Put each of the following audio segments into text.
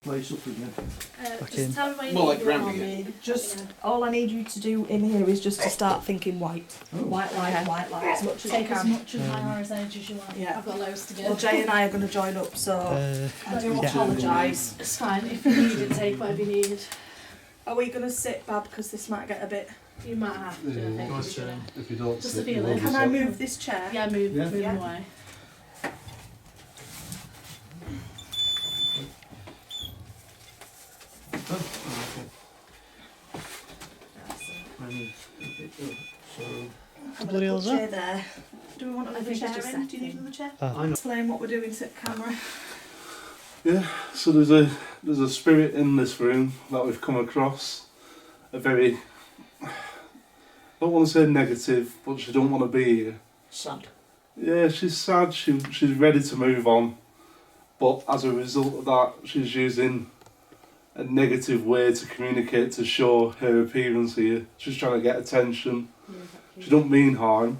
Place up again. Just tell me where you More need like your ground arm again. in. Just all I need you to do in here is just to start thinking white. Oh. White light, as much as Take you as can. much of my RSA as you want. Yeah. I've got loads to go. Well, Jay and I are going to join up, so I do apologise. It's fine. If you need it, take whatever you need. Are we going to sit, Bab, because this might get a bit... You might have to. I think Yeah, you're gonna- if you don't Just sit, a feeling. you won't be Can I sat. move this chair? Yeah, move Yeah. them Yeah. away. So, I'm Bloody going to hell's put chair there. Do we want I another think it's chair just in? Do you need setting. another chair? I know. Explain what we're doing, sit camera. Yeah, so there's a spirit in this room that we've come across. A very, I don't want to say negative, but she don't want to be here. Sad. Yeah, she's sad. She's ready to move on, but as a result of that, she's using a negative way to communicate to show her appearance here. She's trying to get attention. She don't mean harm,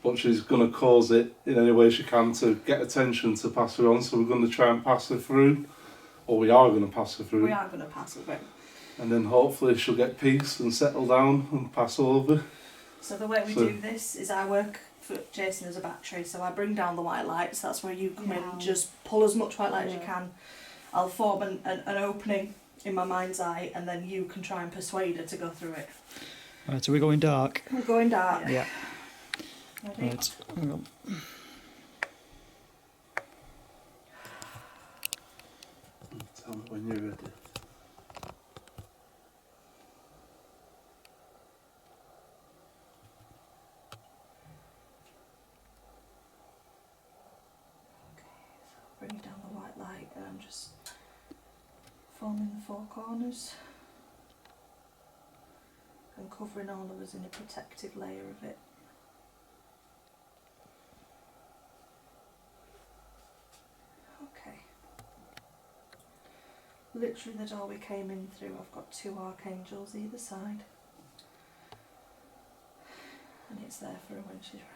but she's going to cause it in any way she can to get attention to pass her on. So we're going to try and pass her through, or we are going to pass her through, We are going to pass it round. and then hopefully she'll get peace and settle down and pass over. So the way we So- do this is I work for Jason as a battery, so I bring down the white lights. That's where you come in, Yeah. just pull as much white light as you Yeah. can. I'll form an opening in my mind's eye, and then you can try and persuade her to go through it. Right, so we're going dark. We're going dark. Yeah. Ready? Right. Hang on. Tell me when you're ready. Bring down the white light, and I'm just forming the four corners and covering all of us in a protective layer of it. Okay. Literally the door we came in through, I've got two archangels either side. And it's there for her when she's ready.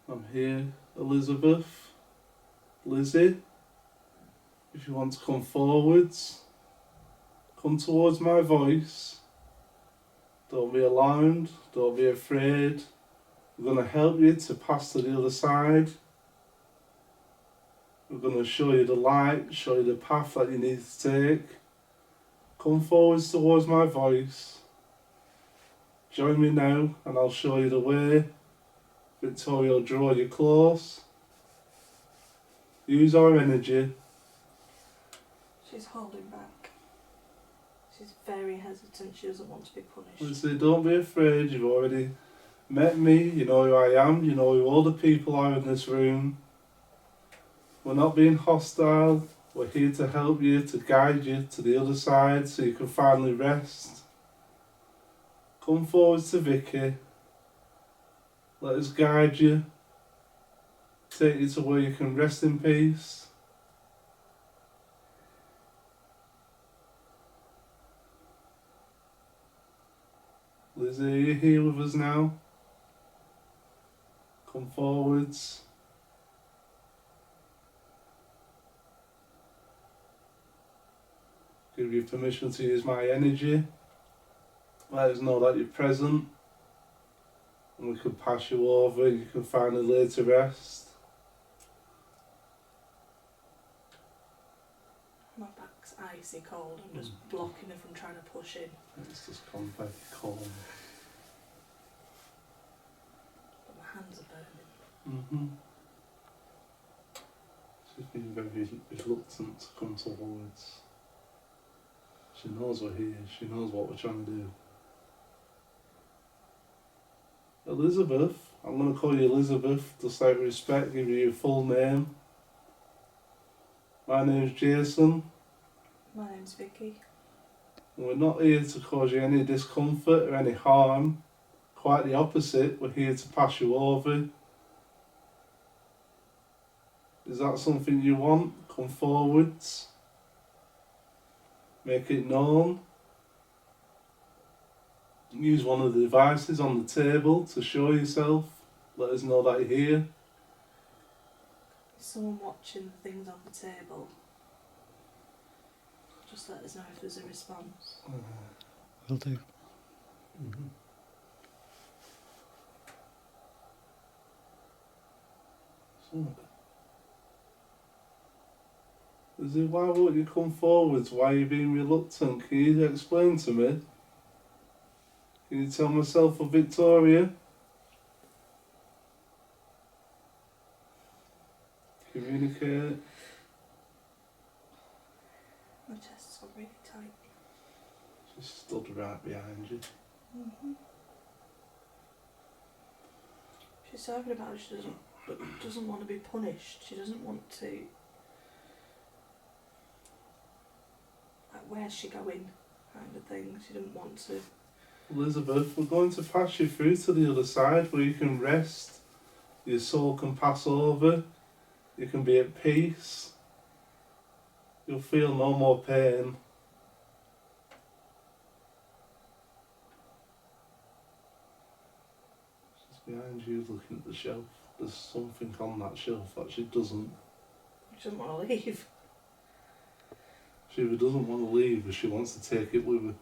I'm here, Elizabeth, Lizzie. If you want to come forwards, come towards my voice. Don't be alarmed, don't be afraid. We're going to help you to pass to the other side. We're going to show you the light, show you the path that you need to take. Come forwards towards my voice. Join me now and I'll show you the way. Victoria will draw you close. Use our energy. She's holding back. She's very hesitant, she doesn't want to be punished. Lizzie, don't be afraid. You've already met me. You know who I am. You know who all the people are in this room. We're not being hostile. We're here to help you, to guide you to the other side so you can finally rest. Come forward to Vicky. Let us guide you. Take you to where you can rest in peace. Lizzie, are you here with us now? Come forwards. Give you permission to use my energy. Let us know that you're present. And we can pass you over and you can finally lay to rest. My back's icy cold, I'm just blocking her from trying to push in. It's just gone very calm. But my hands are burning. She's been very reluctant to come towards. She knows we're here, she knows what we're trying to do. Elizabeth, I'm going to call you Elizabeth, just out of respect, give you your full name. My name's Jason, My name's Vicky. and we're not here to cause you any discomfort or any harm. Quite the opposite, we're here to pass you over. Is that something you want? Come forwards. Make it known. Use one of the devices on the table to show yourself. Let us know that you're here. someone watching the things on the table. Just let us know if there's a response. Will do. Mm-hmm. Is it, why won't you come forwards? Why are you being reluctant? Can you explain to me? Can you tell myself or Victoria? Communicate. My chest's got really tight. She stood right behind you. She's talking about she doesn't want to be punished. She doesn't want to. Like, where's she going? Kind of thing. She didn't want to. Elizabeth, we're going to pass you through to the other side where you can rest. Your soul can pass over. You can be at peace. You'll feel no more pain. She's behind you looking at the shelf. There's something on that shelf that she doesn't. She doesn't want to leave. She either doesn't want to leave or she wants to take it with her.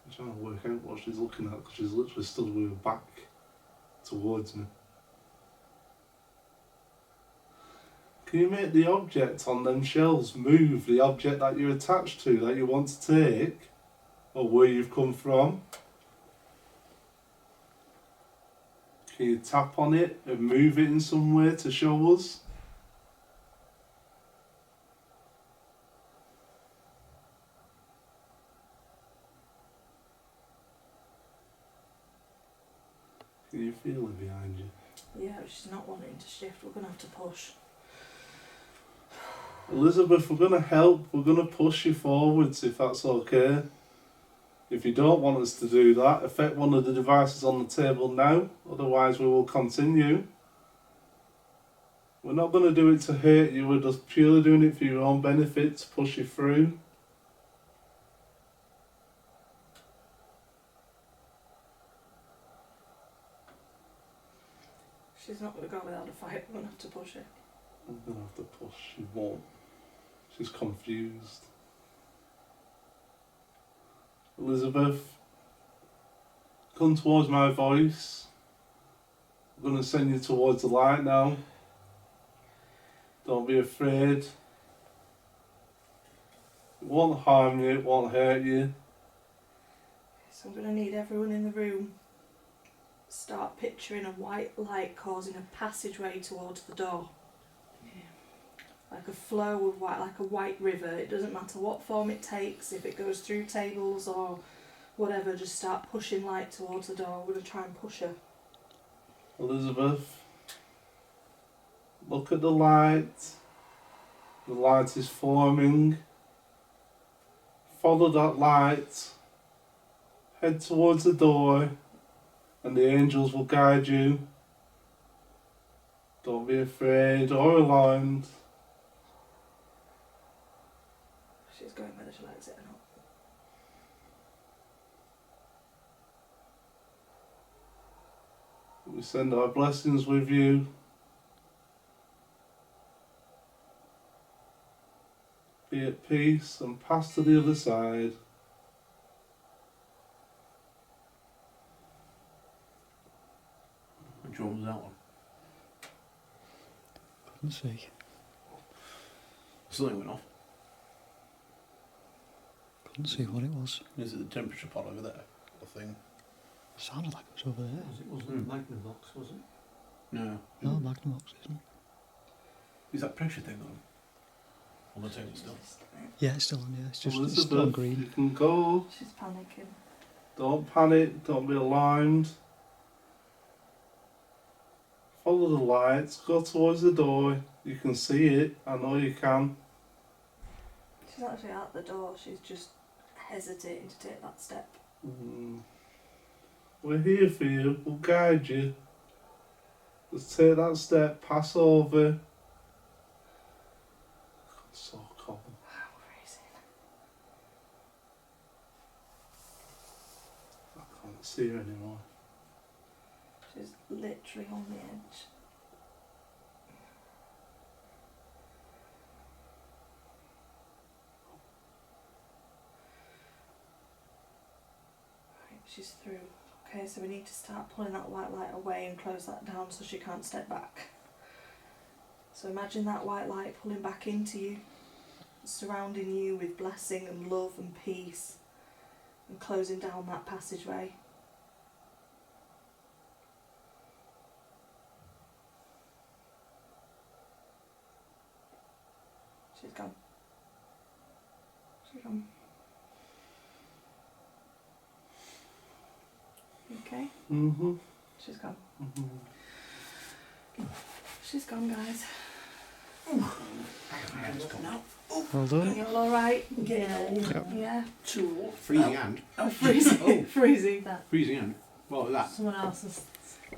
I'm trying to work out what she's looking at because she's literally stood with her back towards me. Can you make the object on them shelves move, the object that you're attached to, that you want to take, or where you've come from? Can you tap on it and move it in some way to show us? Can you feel it behind you? Yeah, she's not wanting to shift. We're going to have to push. Elizabeth, we're going to help. We're going to push you forwards if that's okay. If you don't want us to do that, affect one of the devices on the table now. Otherwise, we will continue. We're not going to do it to hurt you. We're just purely doing it for your own benefit, to push you through. She's not going to go without a fight. We're going to have to push her. I'm going to have to push. She won't. She's confused. Elizabeth, come towards my voice. I'm going to send you towards the light now. Don't be afraid. It won't harm you, it won't hurt you. So I'm going to need everyone in the room start picturing a white light causing a passageway towards the door. Like a flow of white, like a white river. It doesn't matter what form it takes, if it goes through tables or whatever, just start pushing light towards the door. We're going to try and push her. Elizabeth, look at the light. The light is forming. Follow that light. Head towards the door and the angels will guide you. Don't be afraid or alarmed. She's going whether she likes it or not. We send our blessings with you. Be at peace and pass to the other side. Which one was that one? Couldn't see. Something went off. Couldn't see what it was. Is it the temperature pot over there? The thing? Sounded like it was over there. It wasn't Magnavox, was it? No. No, Magnavox isn't. Is that pressure thing on the table still? Yeah, it's still on, yeah. It's just it's Elizabeth, still on green. you can go. She's panicking. Don't panic, don't be alarmed. Follow the lights, go towards the door. You can see it, I know you can. She's actually at the door. She's just hesitating to take that step. We're here for you, we'll guide you. Just take that step, pass over. So cold. I'm freezing. I can't see her anymore. She's literally on the edge. She's through. Okay, so we need to start pulling that white light away and close that down so she can't step back. So imagine that white light pulling back into you, surrounding you with blessing and love and peace, and closing down that passageway. She's gone. She's gone. Okay, Mm-hmm. she's gone. Mm-hmm. She's gone, guys. Well done. You all alright? Yeah. Yeah. Freezing hand. Oh, freezing. Oh. Freezing. Freezing hand. What was that? Someone else has.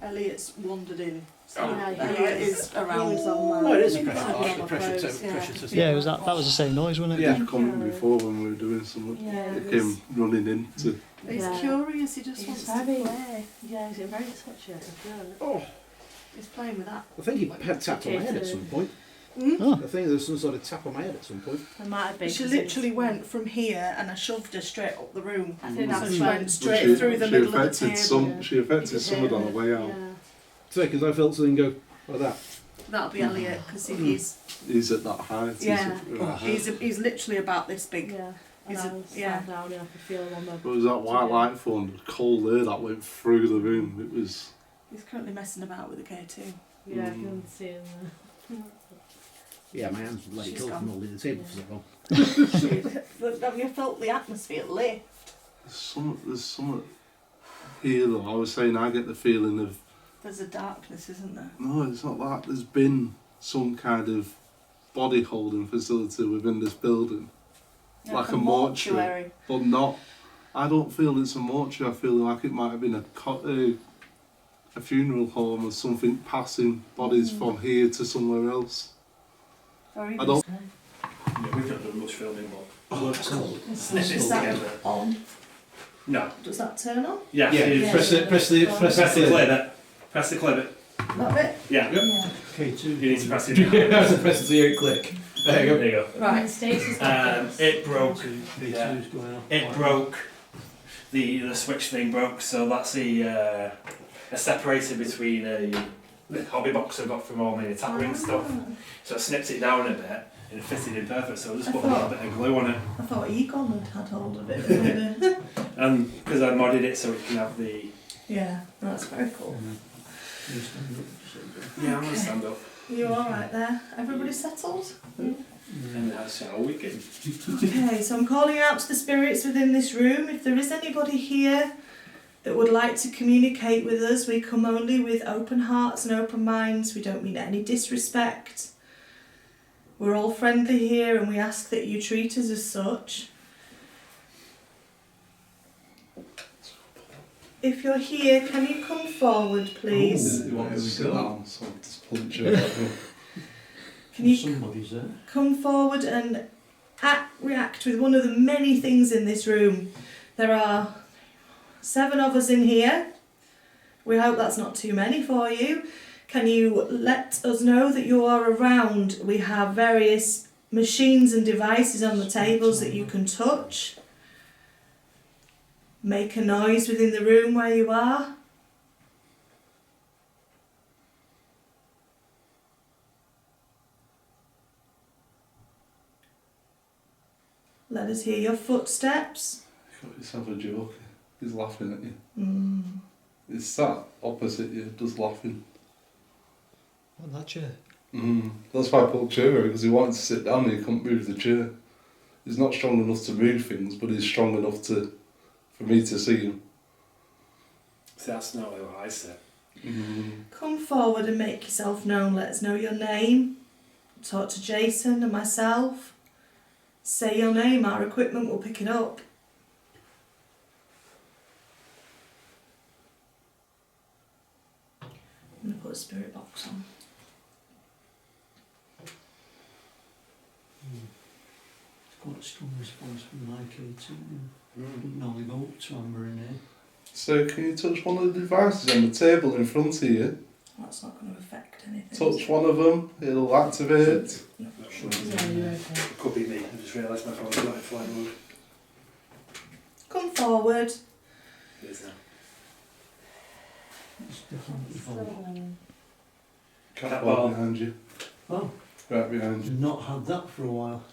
Elliot's wandered in. So Yeah, Elliot is around. He was on Oh, it is a my- pressure. on my Oh, pressure. clothes, yeah. Pressure system. Yeah, it was that was the same noise, wasn't it? Yeah. Comment before when we were doing something. Yeah, They it came was- running in to. He's Yeah. curious, he just He's wants very- to play. Yeah, he's very touchy. I can feel it. Oh, He's playing with that. I think he had tap on my head at some point. Oh. I think there was some sort of tap on my head at some point. There might have been. She 'cause literally it's- went from here and I shoved her straight up the room. I think So that's she when. went straight through the middle of the affected table. some. She affected You could someone hear on the it, way out. Yeah. So, because I felt something go like that. That'll be Elliot because he's He's at that height. Yeah. He's at that height. he's literally about this big. Yeah. And Is I it- was yeah. sat down and I could feel him on the. But it was that white light phone, the cold air that went through the room. It was. He's currently messing about with the K2. Yeah, I can see him there. Yeah, my hands were bloody She's cold gone. from holding the table for so long. Have you felt the atmosphere lift? There's some here though. I was saying I get the feeling of There's a darkness, isn't there? no, it's not that. There's been some kind of body holding facility within this building, like a mortuary. But not. I don't feel it's a mortuary. I feel like it might have been a funeral home or something, passing bodies from here to somewhere else. Very I don't. Yeah, we've not done much filming, but Is it that together. on? No. Does that turn on? Yeah. Yeah, you press the press the clear bit. Press the clear bit. That bit? Yeah. Yeah. K2. You need to press it down. Press the ear click. There you go. There you go. And Right. Stacey's got this. It broke. K2 is going off. It broke. The switch thing broke, so that's a separator between the hobby box I got from all my tap ring stuff. So I snipped it down a bit and it fitted in perfect. So I just put a little bit of glue on it, I thought Egon had hold of it. and because I modded it so it can have the. Yeah, that's very cool. Yeah, I'm gonna stand up. You alright there? Everybody settled? And that's how we can. Okay, so I'm calling out to the spirits within this room. If there is anybody here that would like to communicate with us, we come only with open hearts and open minds. We don't mean any disrespect. We're all friendly here and we ask that you treat us as such. If you're here, can you come forward, please? You want to sit down, so I'll just punch you out. Can you Somebody's there. come forward and react with one of the many things in this room? There are 7 of us in here. We hope that's not too many for you. Can you let us know that you are around? We have various machines and devices on the tables that you can touch. Make a noise within the room where you are. Let us hear your footsteps. Got yourself a joke. He's laughing at you. Mm. He's sat opposite you, just laughing. What, that chair? That's why I put a chair over, because he wanted to sit down and he couldn't move the chair. He's not strong enough to move things, but he's strong enough for me to see him. See, that's not what I said. Come forward and make yourself known. Let us know your name. Talk to Jason and myself. Say your name, our equipment will pick it up. I'm going to put a spirit box on. It's quite a strong response from my K2. Didn't normally go up to Amber in here. So can you touch one of the devices on the table in front of you? That's not going to affect anything. Touch one of them, it'll activate. Yeah, you're okay. It could be me. I just realised my phone's not in flight mode. Come forward. There's no. It's definitely full. Cat ball behind you. Oh, Right behind you. I've not had that for a while.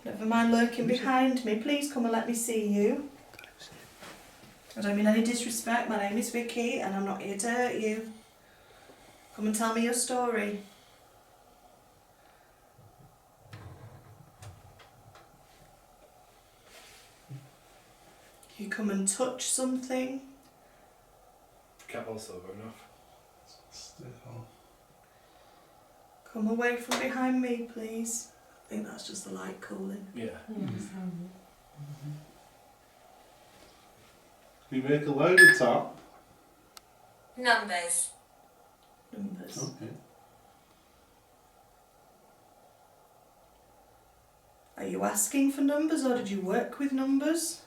Never mind lurking behind me. Please come and let me see you. I don't mean any disrespect. My name is Vicky and I'm not here to hurt you. Come and tell me your story. You come and touch something. Cat ball's sober enough. Still. Come away from behind me, please. I think that's just the light cooling. Yeah. Yeah, sound Can you make a louder tap? Numbers. Numbers. Okay. Are you asking for numbers or did you work with numbers?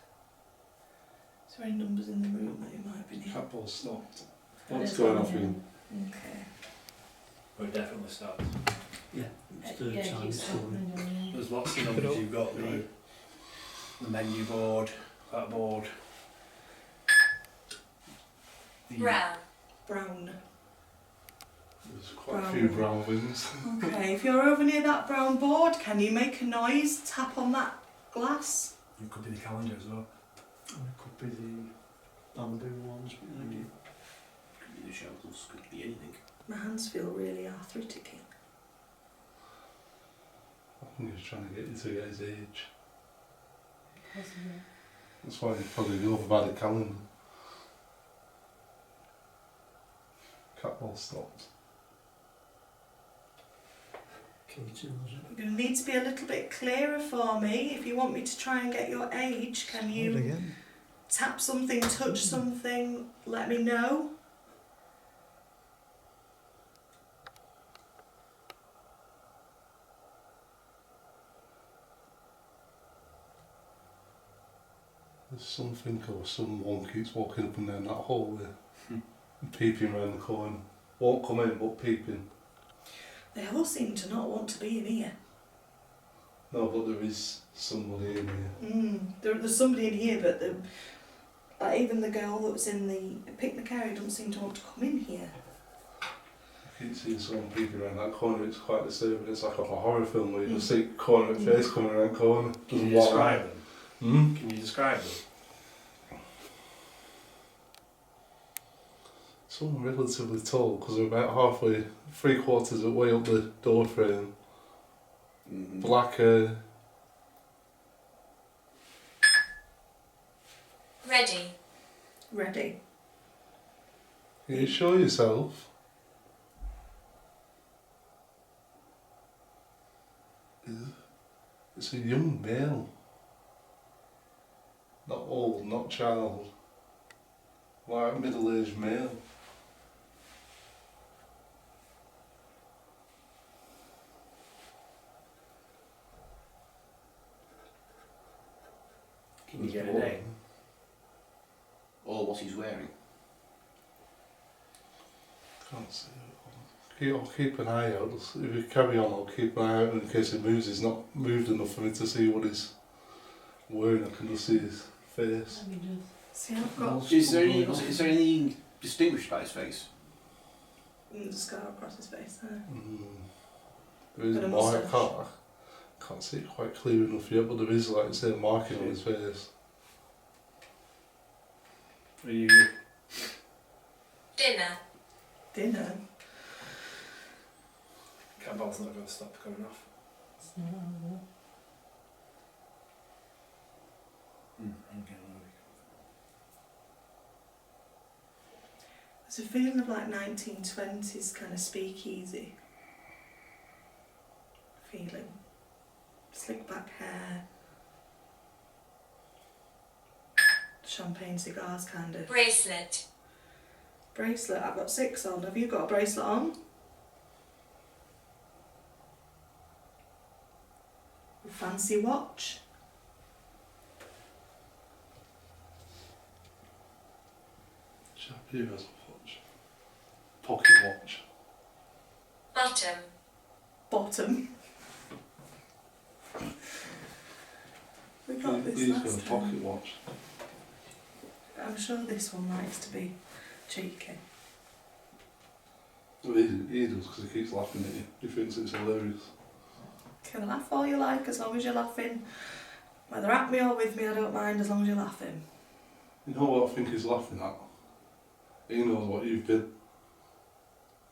Is there any numbers in the room that you might be needing? Cat ball stopped. That What's is going on off here. again? Okay. We're definitely stopped. Yeah, it's third Yeah, time keep it's stopping going. again. There's lots of numbers. You've got the menu board, that board. The Brown. Brown. There's quite a few brown wings. Okay, if you're over near that brown board, can you make a noise? Tap on that glass? It could be the calendar as well. And it could be the bamboo ones behind you. Could be the shelters, could be anything. My hands feel really arthritic. I think he's trying to get you to get his age. Possibly. That's why he's probably go for bad at calendar. Cat ball stopped. K2, was it? You're going to need to be a little bit clearer for me. If you want me to try and get your age, can you tap something, touch something, let me know? There's something or someone keeps walking up and down that hallway, peeping round the corner. Won't come in, but peeping. They all seem to not want to be in here. No, but there is somebody in here. There's somebody in here, but even the girl that was in the picnic area doesn't seem to want to come in here. I keep seeing someone peeping around that corner. It's quite disturbing. It's like a horror film where you just see corner of face coming around corner. Can Doesn't you walk describe around. them? Hmm? Can you describe them? Someone relatively tall, because they're about halfway, 3/4 of the way up the door frame. Black hair. Ready. Ready. Can you show yourself? It's a young male. Not old, not child. Like middle-aged male. Can you get a name? Or what he's wearing. Can't see it. I'll keep an eye out. If you carry on, I'll keep an eye out in case it moves. He's not moved enough for me to see what he's wearing. I can just see his face. Let me just. See, I've got Is there anything distinguished by his face? the scar across his face there. There is But a a mark. moustache. I can't see it quite clear enough yet, but there is, like I say, a marking on his face. Are you? Dinner. Dinner. Cat ball's not going to stop going off. It's not on There's a feeling of like 1920s kind of speakeasy feeling. Slick back hair. Champagne cigars kind of. Bracelet. Bracelet, I've got 6 on. Have you got a bracelet on? Fancy watch. Chap here has a watch. Pocket watch. Bottom. Bottom. We got this He's got last a time. pocket watch. I'm sure this one likes to be cheeky. Well, he does because he keeps laughing at you. He thinks it's hilarious. You can laugh all you like as long as you're laughing. Whether at me or with me, I don't mind as long as you're laughing. You know what I think he's laughing at? He knows what you've been.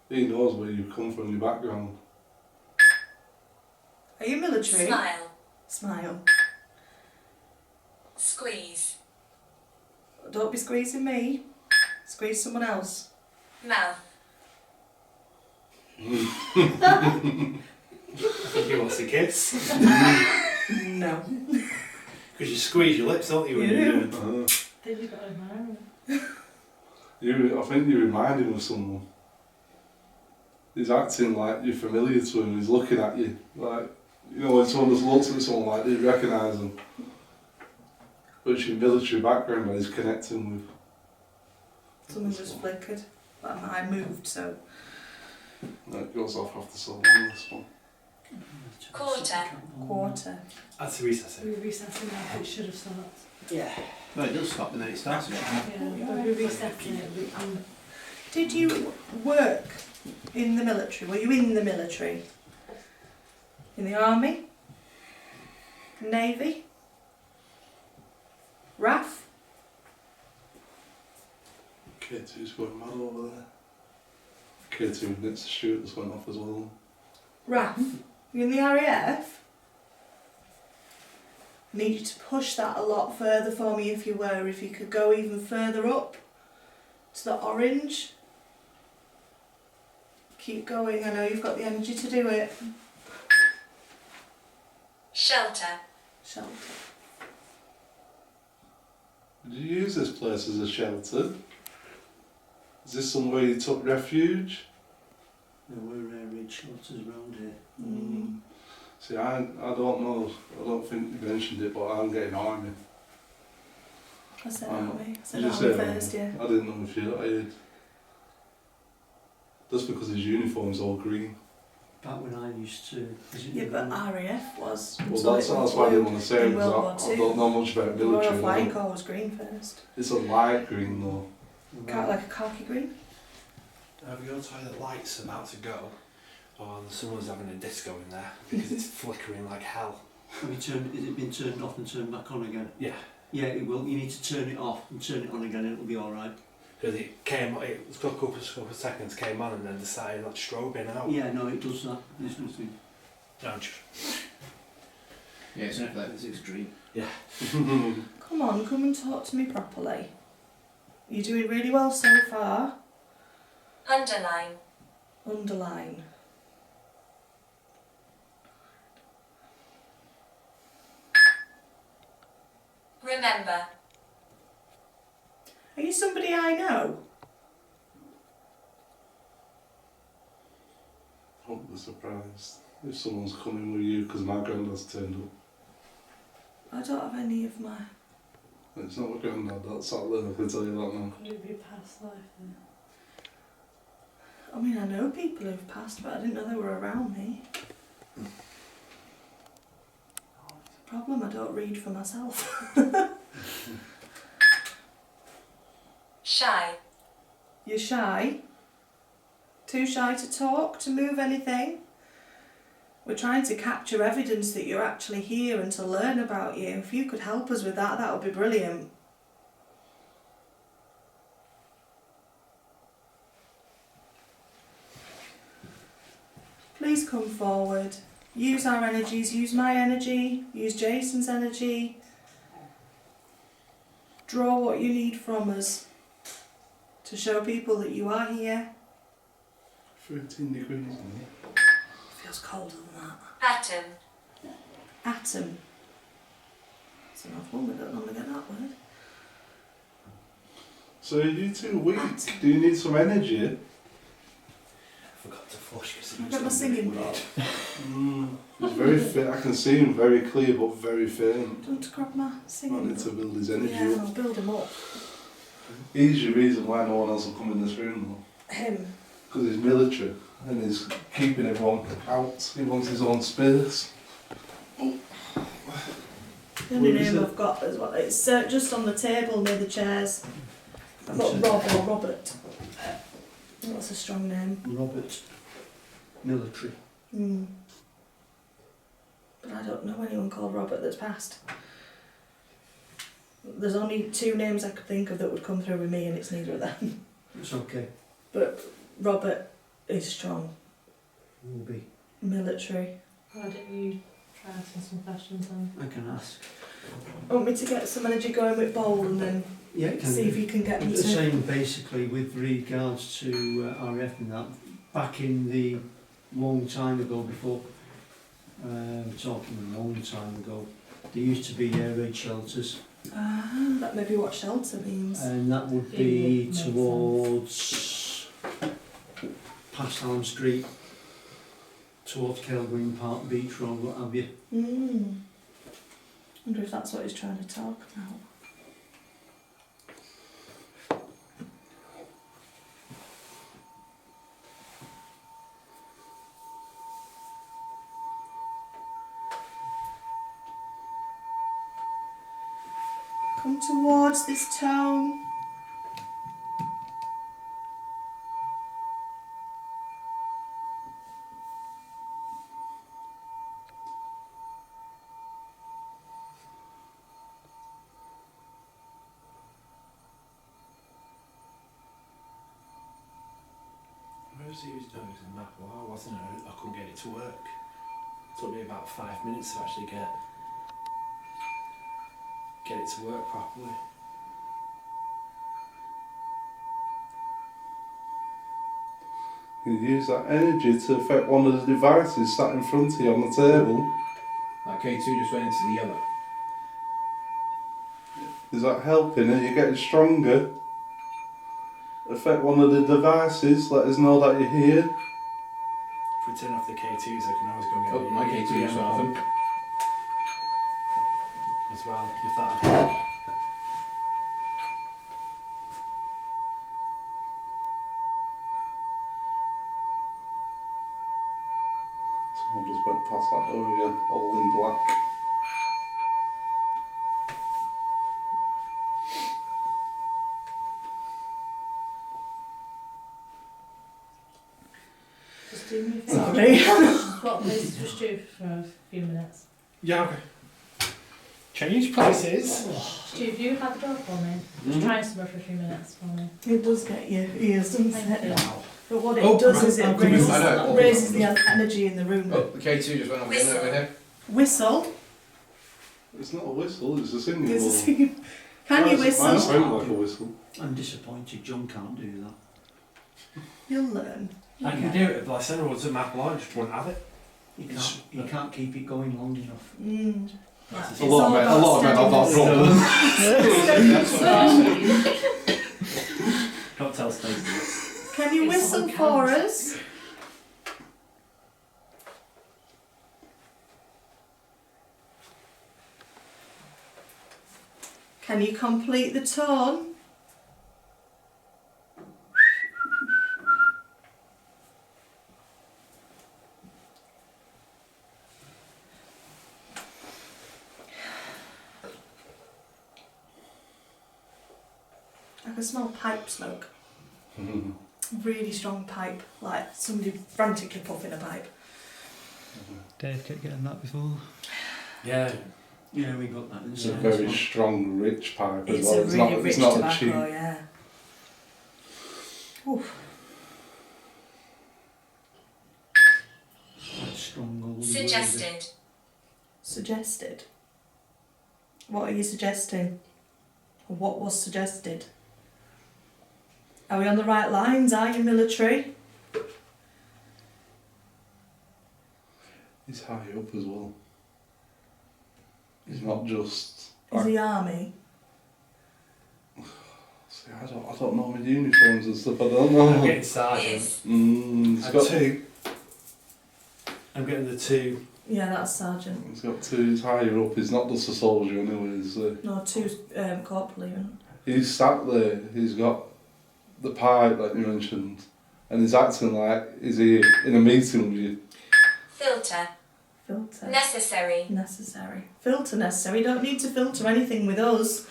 He knows where you've come from, your background. Are you military? Smile. Smile. Squeeze. Don't be squeezing me. Squeeze someone else. Mouth. I think he wants a kiss. No. Because you squeeze your lips, don't you, when You you do. do it? Then you've got to admire I think you remind him of someone. He's acting like you're familiar to him. He's looking at you. Like, you know, when someone just looks at someone like they recognise them. But it's your military background that he's connecting with. Someone just flickered. But I moved, so. That goes off after so long, this one. Quarter. Quarter. That's the recess. We're recessing now, it should have stopped. Yeah. Well, it does stop and then it starts again. Yeah, but we're resetting it. Did you work in the military? Were you in the military? In the army? Navy? RAF? K2's going mad over there. K2 minutes to shoot just went off as well. RAF? You in the RAF? I need you to push that a lot further for me if you were. If you could go even further up to the orange. Keep going, I know you've got the energy to do it. Shelter. Shelter. Did you use this place as a shelter? Is this somewhere you took refuge? There were red shelters around here. Mm. See, I don't know, I don't think you mentioned it, but I'm getting army. I said I know. army. I said You army said first, yeah. I didn't know if you did. Just because his uniform's all green. Back when I used to visit Yeah, the but war, RAF was. Well, so that's it was why I didn't blue want to say it, in World War because I Two. don't know much about The Royal military. Flying I don't- Corps was green first. It's a light green though. Like a khaki green. Have your toilet lights about to go? Or someone's having a disco in there because it's flickering like hell. Have you turned, has it been turned off and turned back on again? Yeah. Yeah, it will. You need to turn it off and turn it on again and it'll be alright. Because it was a couple of seconds, came on and then decided like strobing out. Yeah, no, it does that. There's nothing. Don't Yeah, it's not like it's extreme. Yeah. Come on, come and talk to me properly. You're doing really well so far. Underline. Underline. Remember. Are you somebody I know? I won't be surprised if someone's coming with you because my granddad's turned up. I don't have any of my. It's not my granddad, that's that little, I can tell you that now. Could it be a past life then? I mean, I know people who've passed, but I didn't know they were around me. Problem, I don't read for myself. Shy. You're shy? Too shy to talk, to move anything? We're trying to capture evidence that you're actually here and to learn about you. If you could help us with that, that would be brilliant. Please come forward. Use our energies, use my energy, use Jason's energy. Draw what you need from us to show people that you are here. 13 degrees in here. Feels colder than that. Atom. Atom. It's an odd one, we don't normally get that word. So are you too weak? Do you need some energy? I forgot to flush because I've got my singing board. He's very fit, I can see him very clear but very faint. Do you want to grab my I singing need to board? build his energy Yeah, up. I'll build him up. He's the reason why no one else will come in this room Him. because he's military and he's keeping everyone out. He wants his own space. The only Where is name it? I've got as well. It's just on the table near the chairs. I've got Rob or Robert. That's a strong name. Robert. Military. Mm. But I don't know anyone called Robert that's passed. There's only 2 names I could think of that would come through with me, and it's neither of them. It's okay. But Robert is strong. Will be. Military. Why don't you try asking some questions then? I can ask. Want me to get some energy going with bowl and then Yeah, it can see be. if you can get them The to... same basically with regards to RF and that. Back in the long time ago, before, talking a long time ago, there used to be air raid shelters, Ah, that may be what shelter means. and that would It be would make towards past Hallam Street, towards Kell Green Park, Beach Road, what have you. Wonder if that's what he's trying to talk about. Come towards this tone. Where was he using the map? Well, I wasn't. I couldn't get it to work. It took me about 5 minutes to actually get it to work properly. You use that energy to affect one of the devices sat in front of you on the table. That K2 just went into the yellow. Is that helping? Are you getting stronger? Affect one of the devices, let us know that you're here. If we turn off the K2s, I can always go and get Oh, my K2 just went off him. as well. If that. Someone just went past that door again, all in black. Just do me a favour. Sorry. Swap places with Stu for a few minutes. Yeah. Okay. Change places. Stu, if you had the door for me, just try somewhere for a few minutes for me. It does get your ears, doesn't Thank it? you. But what it Oh, does is right. it raises, I know. raises the energy in the room. Oh, the K2 just went off again over here. Whistle. It's not a whistle, it's a singing It's a ball. sing- Can you Mine whistle? sounds like a whistle. I'm disappointed John can't do that. You'll learn. I can do it, but I said I was at map line, just wouldn't have it. You can't keep it going long enough. Mm. That's It's A lot all of men, a about lot of men have that steadiness. problem. Don't tell Stacey. Can you It's whistle on for canvas. us? Can you complete the tone? I can smell pipe smoke. Really strong pipe, like somebody frantically puffing a pipe. Dave kept getting that before. Yeah. Yeah, we got that. It's a very strong, rich pipe as It's well. a It's really not, rich it's not a tobacco, cheap. yeah. Oof. Strong old Suggested. Suggested. What are you suggesting? Or what was suggested? Are we on the right lines? Are you military? He's high up as well. He's not just. Is he army? See, I don't know my uniforms and stuff. I don't know. I'm getting sergeant. Is. He's got two. I'm getting the 2. Yeah, that's sergeant. He's got two. He's higher up. He's not just a soldier anyway. No, two corporal even. He's sat there. He's got the pipe that you mentioned, and he's acting like he's here in a meeting with you. Filter. Filter. Necessary. Necessary. Filter necessary. You don't need to filter anything with us.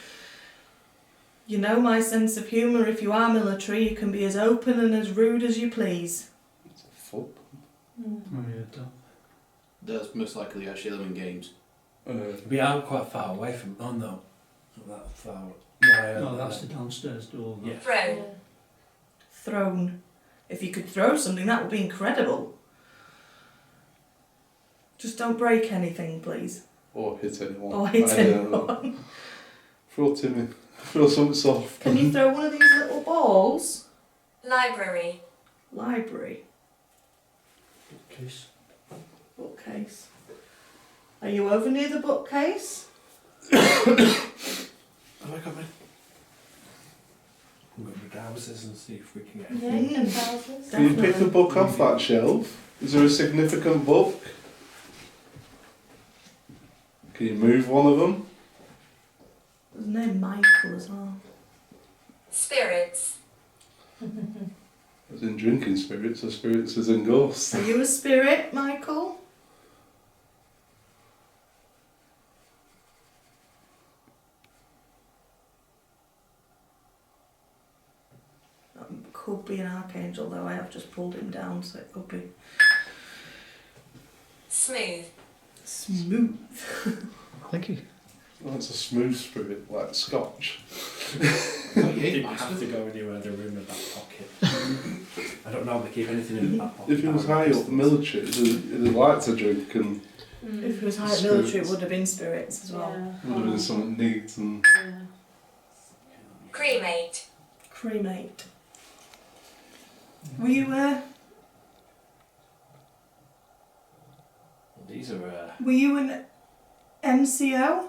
You know my sense of humour. If you are military, you can be as open and as rude as you please. It's a foot. That's most likely actually them in games. We are quite far away from. Oh no, not that far. No, that's the downstairs door. Yeah. Throne. Throne. If you could throw something, that would be incredible. Just don't break anything, please. Or hit anyone. Or hit I don't know. anyone. Throw Timmy. Throw something soft. Can you throw one of these little balls? Library. Library. Bookcase. Bookcase. Are you over near the bookcase? Have I got my? I'm going to browsers and see if we can get. Yeah, you can browsers. Can you pick a Definitely. book off that shelf? Is there a significant book? Can you move one of them? There's no Michael as well. Spirits. As in drinking spirits, or spirits as in ghosts? Are you a spirit, Michael? That could be an archangel, though I have just pulled him down, so it could be Smooth. smooth. Thank you. Oh, it's a smooth spirit, like scotch. Oh, yeah, Didn't have to go anywhere in the room in the back pocket. I don't normally keep anything in the back pocket. If he was high up military, he'd like to drink and If it was high Spirits. military, it would have been spirits as well. would have been something neat and Yeah. Cremate. Cremate. Were you These are. were you an MCO?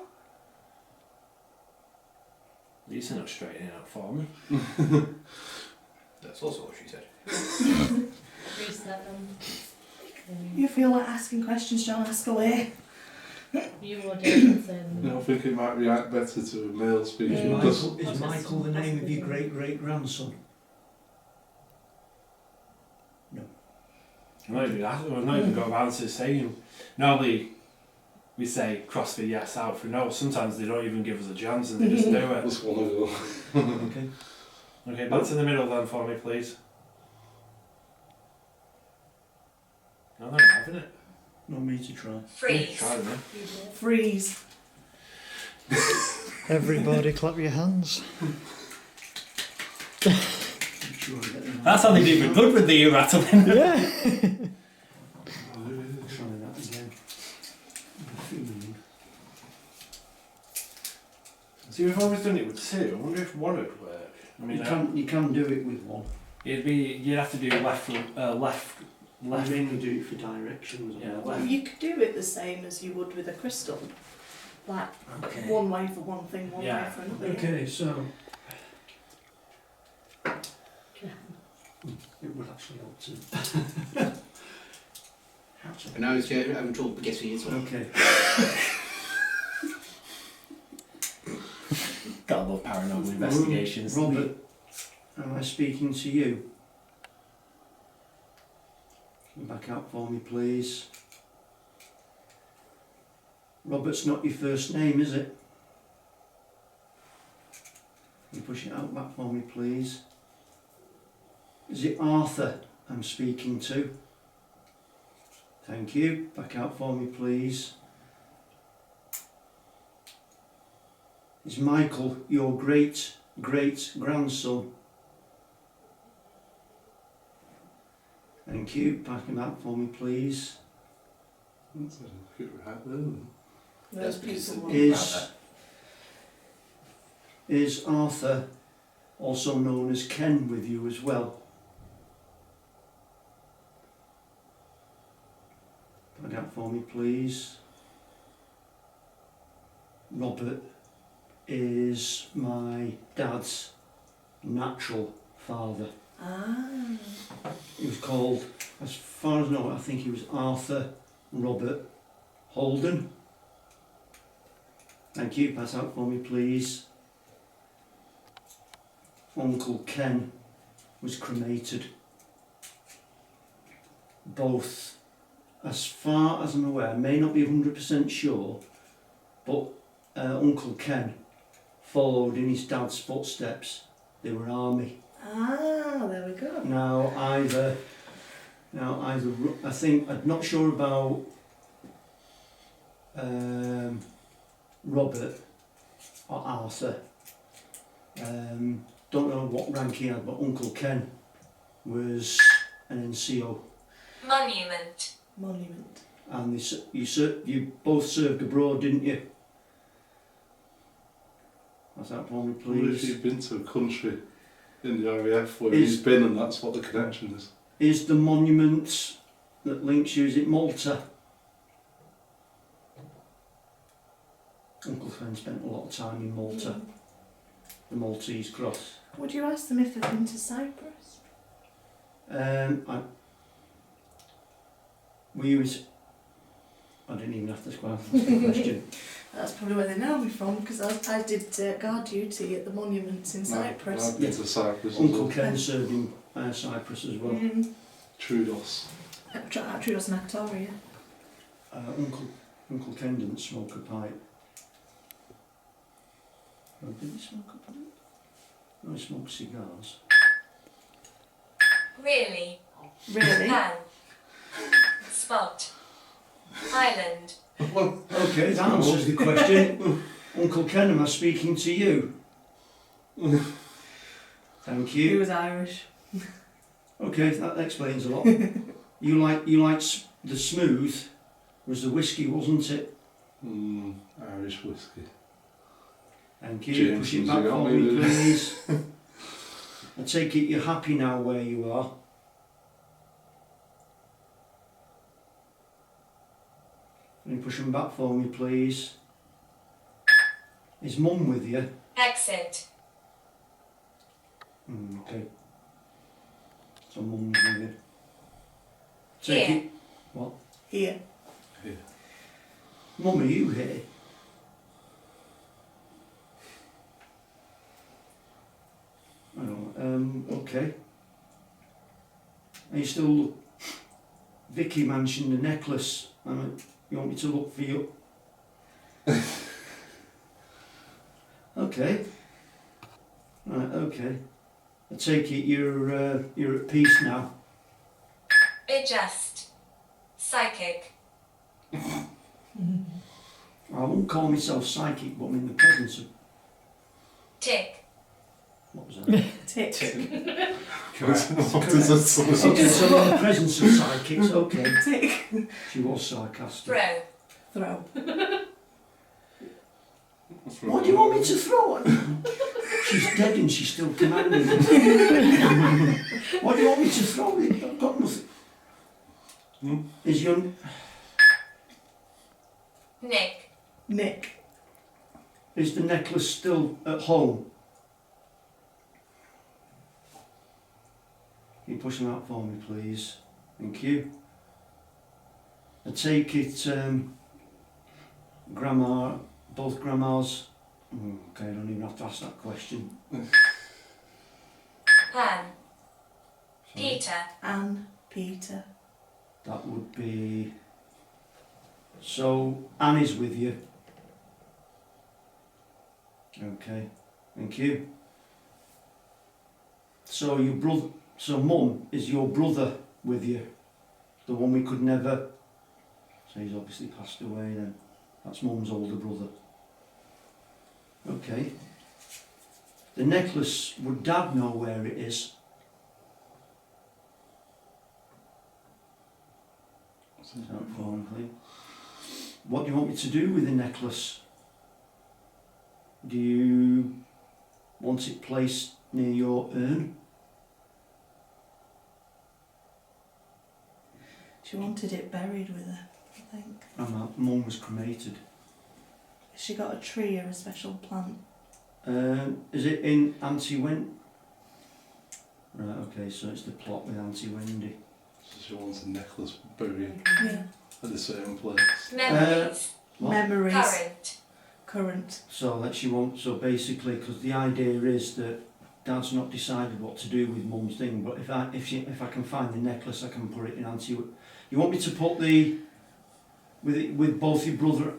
These are not straightening out for me. That's also what she said. Reset them. You feel like asking questions, John? Ask away. You would say them. I think it might react better to a male speaking. Is because Michael, is Michael the name of your great-great-grandson? I'm not even got around to saying. Normally, we say cross for yes, out for no. Sometimes they don't even give us a chance and they just do it. Just want to go. Okay. Okay, back to the middle then for me, please. No, they're not having it. Not me to try. Freeze. Try them. You did. Freeze. Everybody clap your hands. I'm sure I get them. That's how they do it good with the rattling. Yeah. Try that again. See, we've always done it with two. I wonder if one would work. I mean, You can do it with one. you'd have to do left. I mainly do it for directions. Yeah, Well, left. you could do it the same as you would with a crystal. Like Okay. one way for one thing, one Yeah. way for another. Okay, so it would actually help to. But now he's having trouble guessing it. Okay. Gotta love paranormal investigations. Robert, am I speaking to you? Can you back out for me, please? Robert's not your first name, is it? Can you push it out back for me, please? Is it Arthur I'm speaking to? Thank you. Back out for me, please. Is Michael your great-great-grandson? Thank you. Back him out for me, please. That's a good right there. Those That's people because Is Arthur also known as Ken with you as well? Back out for me, please. Robert is my dad's natural father. Ah. He was called, as far as I know, I think he was Arthur Robert Holden. Thank you. Pass out for me, please. Uncle Ken was cremated. Both as far as I'm aware, I may not be 100% sure, but Uncle Ken followed in his dad's footsteps. They were army. Ah, there we go. Now either, I think, I'm not sure about Robert or Arthur. Don't know what rank he had, but Uncle Ken was an NCO. Monument. Monument. And you both served abroad, didn't you? That's that for me, What if please. you've been to a country in the RAF where Is- he's been and that's what the connection is? Is the monument that links you, is it Malta? Uncle Ken spent a lot of time in Malta, the Maltese Cross. Would you ask them if they've been to Cyprus? I didn't even have to ask the question. That's probably where they know me from, because I did guard duty at the monuments in Cyprus. I've been to Cyprus as Uncle well. Ken served in Cyprus as well. Trudos. Trudos and Actoria. Uncle Ken didn't smoke a pipe. Oh, did he smoke a pipe? No, he smoked cigars. Really. Really? Pan. Spot. Island. Okay, that answers the question. Uncle Ken, am I speaking to you? Thank He you. was Irish. Okay, that explains a lot. You like the smooth was the whiskey, wasn't it? Irish whiskey. Thank you. James, Push it you back got for me, me, did you? please. I take it you're happy now where you are. Can you push them back for me, please? Is Mum with you? Exit. Okay. So Mum's with you. Take Here. it. What? Here. Mum, are you here? I don't know. Okay. Are you still... Vicky mentioned the necklace. You want me to look for you? Okay. Right, okay. I take it you're at peace now. Adjust. Psychic. I won't call myself psychic, but I'm in the presence of... Tick. What was that? Tick. What does that sort of Okay, so I'm in the presence of psychics, okay. Tick. She was sarcastic. Throw. Throw. What do you want me to throw at her? She's dead and she's still commanding. What do you want me to throw at her? I've got nothing. Is your... Nick. Nick. Is the necklace still at home? Can you push them out for me, please? Thank you. I take it, Grandma, both grandmas... okay, I don't even have to ask that question. Pan. Sorry. Peter. Anne. Peter. That would be... So, Anne is with you. Okay, thank you. So your brother... So Mum, is your brother with you? The one we could never... So he's obviously passed away then. That's Mum's older brother. Okay. The necklace, would Dad know where it is? What do you want me to do with the necklace? Do you want it placed near your urn? She wanted it buried with her, I think. And my mum was cremated. Has she got a tree or a special plant? Is it in Auntie Wendy? Right, okay, so it's the plot with Auntie Wendy. So she wants a necklace buried Yeah. at a certain place. Memories. What? Memories. Current. Current. So basically, because the idea is that Dad's not decided what to do with Mum's thing, but if I can find the necklace, I can put it in You want me to put the with both your brother?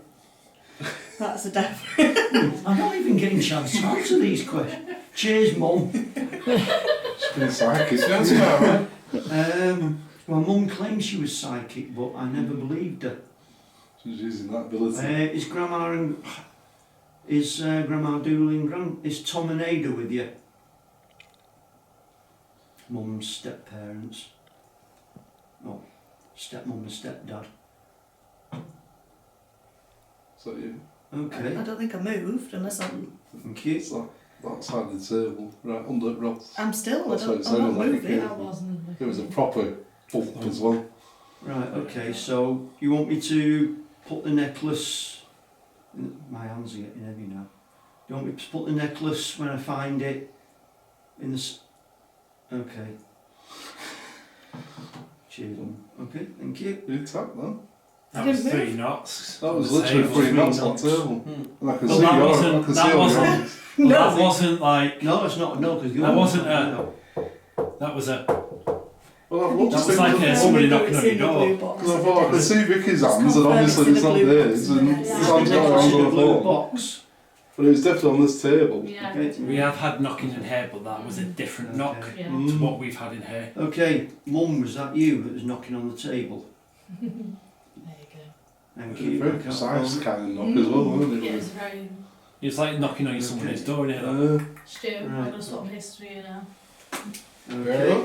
That's a definite. I'm not even getting a chance to answer these questions. Cheers, Mum. She's been psychic, that's right. Well, Mum claims she was psychic, but I never believed her. She's using that ability. Is Grandma Dooley and is Tom and Ada with you? Mum's step-parents. Oh, stepmum and stepdad. Is that you? Okay, I don't think I moved unless I'm. thank you. It's that side of the table, right under Ross. I'm still. That's what it I'm not sounded like. moving. I wasn't. It was a proper bump as well. Right, okay, so you want me to put the necklace... My hands are getting heavy now. You want me to put the necklace when I find it in the... Okay. Cheers, Mum. Okay, thank you. You tapped that. That was didn't 3 knots. That was The literally table. 3 knots on knots. the table. Hmm. And I can Well, see that your, wasn't- I can that see all wasn't- your hands. That wasn't like, No, it's not, no, because That wasn't No. that was a, Well, I've That looked was at like it somebody It's knocking on in your the door. blue box. because I thought I could see Vicky's hands and confirmed obviously it's it's in not the blue theirs box, and isn't it? his Yeah. hands got Necklace hands in on a the blue floor. box. But it was definitely on this table. Yeah. Okay. we have had knocking in here, but that was a different Okay. knock Yeah. to what we've had in here. Okay, Mum, was that you that was knocking on the table? There you go. Thank It was you. very I can't precise remember. kind of knock as well, wasn't Yeah, it? it's very. It's like knocking on someone's door in here. Stu, I'm Right. going to swap history here now. Okay.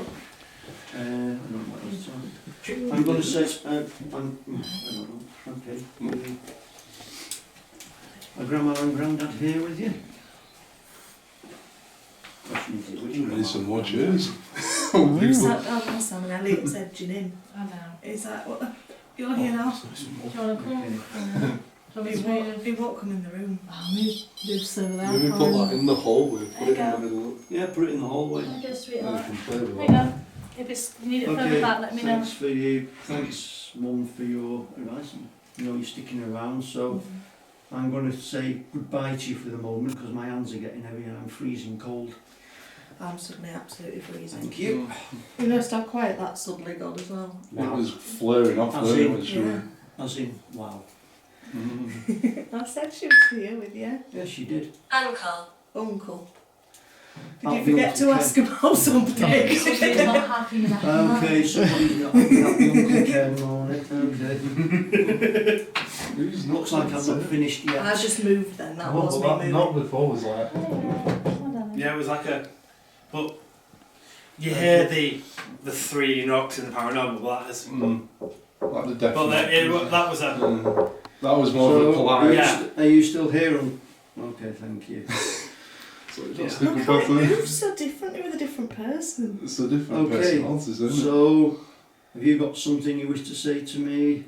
I don't know what else to- I'm going to say, I don't know, okay. Are Grandma and Grandad here with you? Question is, which We need grandma? some more chairs. Sat down last time and Elliot's edging in. I know. Is that what? You're here now? Do you want to come? Okay. Do you want me He to won't, move? he won't come in the room. Oh, move so that. Maybe put that in the hallway, put it in the middle. Yeah, put it in the hallway. I guess, And you sweetheart. can play with There that. you go. If it's, you need it further Okay, back, let me know. thanks for you. Thanks, Mum, for your advice. You know you're sticking around, so I'm going to say goodbye to you for the moment because my hands are getting heavy and I'm freezing cold. I'm suddenly absolutely freezing. Thank you. You noticed how quiet that suddenly got as well. It was flaring off As there in- when she Yeah. As in, wow. I said she was here with you. Yes, she did. Uncle, Uncle. Did I'll you be forget Uncle to Ken. ask about something? Somebody's not happy with that. Okay, somebody's not happy Uncle Ken on it. Okay. Looks like I'm not finished yet. I just moved then, that No, was but me that moving. knock before was like, Yeah, it was like a, but you hear the 3 knocks in the paranormal, but that is, like the but definite. that was a, That was more of a So, polite. Yeah. are you still here? Okay, thank you. So it just Look think how about it it. moves so differently with a different person. It's a different Okay, personalities, isn't it? so have you got something you wish to say to me?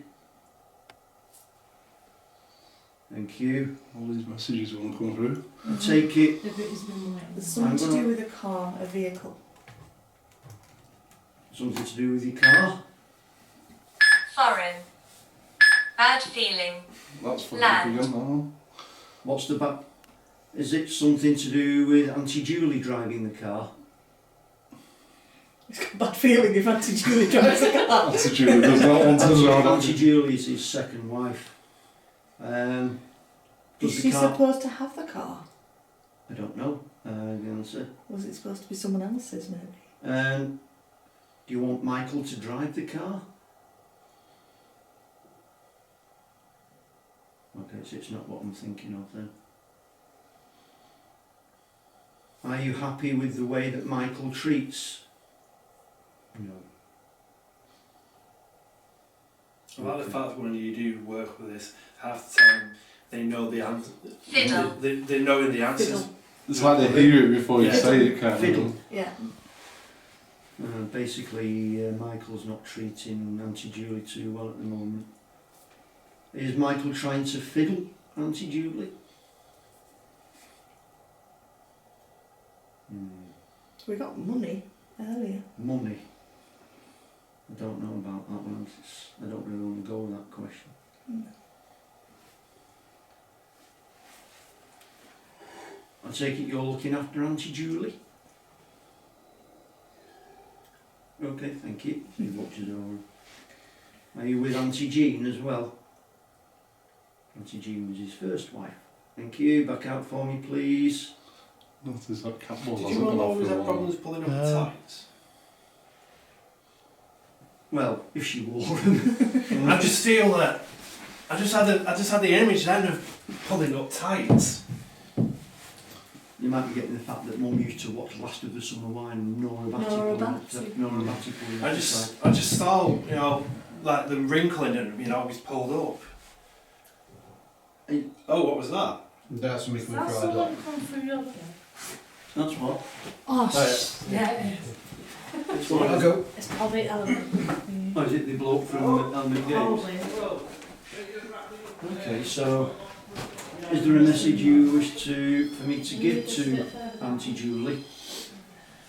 Thank you. All these messages want to come through. I take it. The bit has been waiting. There's something to I'm do gonna- with a car, a vehicle. Something to do with your car? foreign. Bad feeling. That's for Land. again now. What's the back? Is it something to do with Auntie Julie driving the car? It's got a bad feeling if Auntie Julie drives a car. That's a Julie does not want to drive. Auntie Julie is his second wife. Is Does she the car? supposed to have the car? I don't know. The answer. Was it supposed to be someone else's maybe? Do you want Michael to drive the car? Okay, so it's not what I'm thinking of then. Are you happy with the way that Michael treats? No. I like the fact that when you do work with this, half the time they know the answer. Fiddle. They know the answers. Fiddle. It's like they hear it before you Yeah. say it, kind Fiddle. of. Yeah. Basically, Michael's not treating Auntie Julie too well at the moment. Is Michael trying to fiddle Auntie Julie? We got money earlier. Money. I don't know about that one. I don't really want to go with that question. I take it you're looking after Auntie Julie? Okay, thank you. He watches over. Are you with Auntie Jean as well? Auntie Jean was his first wife. Thank you. Back out for me, please. Notice that cat Did wasn't you enough always for have a problems pulling up the No. tights? Well, if she wore them. I just feel that I just had the image then of pulling up tights. You might be getting the fact that Mum used to watch Last of the Summer Wine and Nora Batty Nora pulling up Batty. Nora Batty pulling I up just thought, you know, like the wrinkling and always pulled up. Oh, what was that? That's something Is coming that through our door. someone come through your door? That's what. Oh, yeah, it is. It's Right, I'll what. go. It's probably Element. Oh, is it the bloke from Hallam Games? Probably. Okay, so is there a message you wish for me to give to Auntie Julie?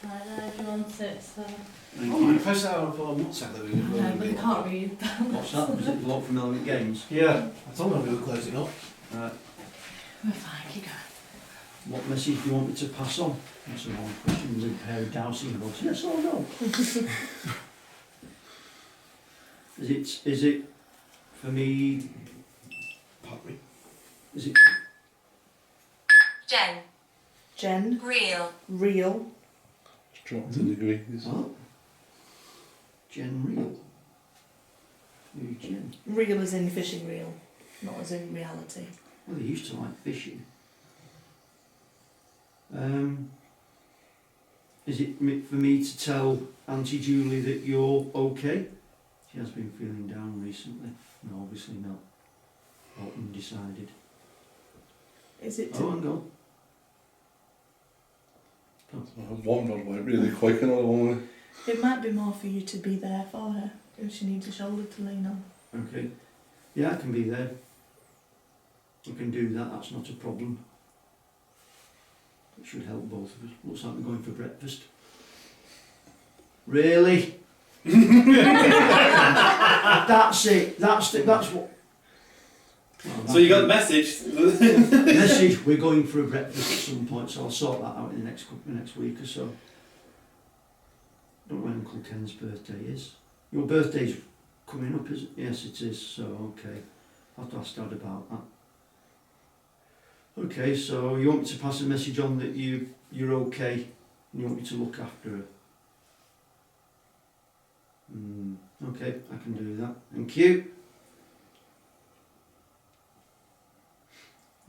Right there, do you want it? So. Thank Oh, you. I post that on WhatsApp that we were No, but they can't read that. What's that? Was it the bloke from Hallam Games? Yeah, I told them we were closing up. Right. We're fine, keep going. What message do you want me to pass on? That's a wrong question. With a pair of dowsing rods. Yes or no? Is it for me? Pardon me. Is it? Jen. Jen, Real. real. It's dropped in degrees. What? Jen Real. Who's Jen? Real as in fishing reel, not as in reality. Well, they used to like fishing. Is it for me to tell Auntie Julie that you're okay? She has been feeling down recently. No, obviously not. Or undecided. Is it Oh, to, hang on. One rod went really quick, another one went. it might be more for you to be there for her if she needs a shoulder to lean on. Okay. Yeah, I can be there. I can do that, that's not a problem. It should help both of us. Looks like we're going for breakfast. Really? That's it. That's what. Well, So you got the message. message. We're going for a breakfast at some point, so I'll sort that out in the next week or so. Don't know when Uncle Ken's birthday is. Your birthday's coming up, is it? Yes, it is. So okay, I'll have to ask Dad about that. Okay, so you want me to pass a message on that you're okay, and you want me to look after her. Okay, I can do that. Thank you.